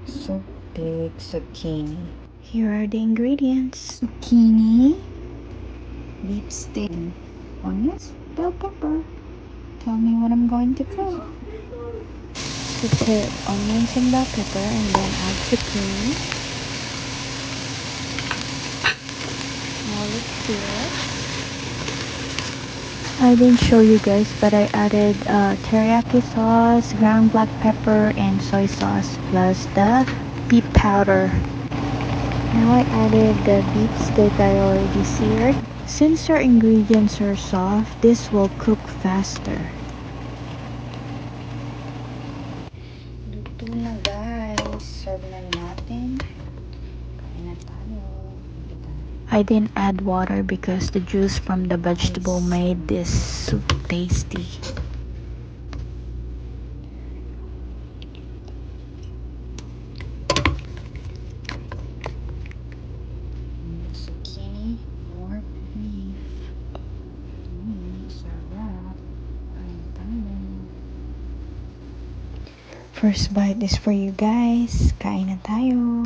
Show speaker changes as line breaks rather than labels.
So big zucchini. Here are the ingredients: zucchini, beef steak, onions, bell pepper. Tell me what I'm going to put. To put onions and bell pepper and then add zucchini. Olive oil. I didn't show you guys, but I added teriyaki sauce, ground black pepper, and soy sauce, plus the beef powder. Now I added the beef steak I already seared. Since our ingredients are soft, this will cook faster. Luto na guys. Serve na natin. Kain na tayo. I didn't add water because the juice from the vegetable made this soup tasty. Zucchini, more beef. Sarap. Kain tayo. First bite is for you guys. Kain na tayo.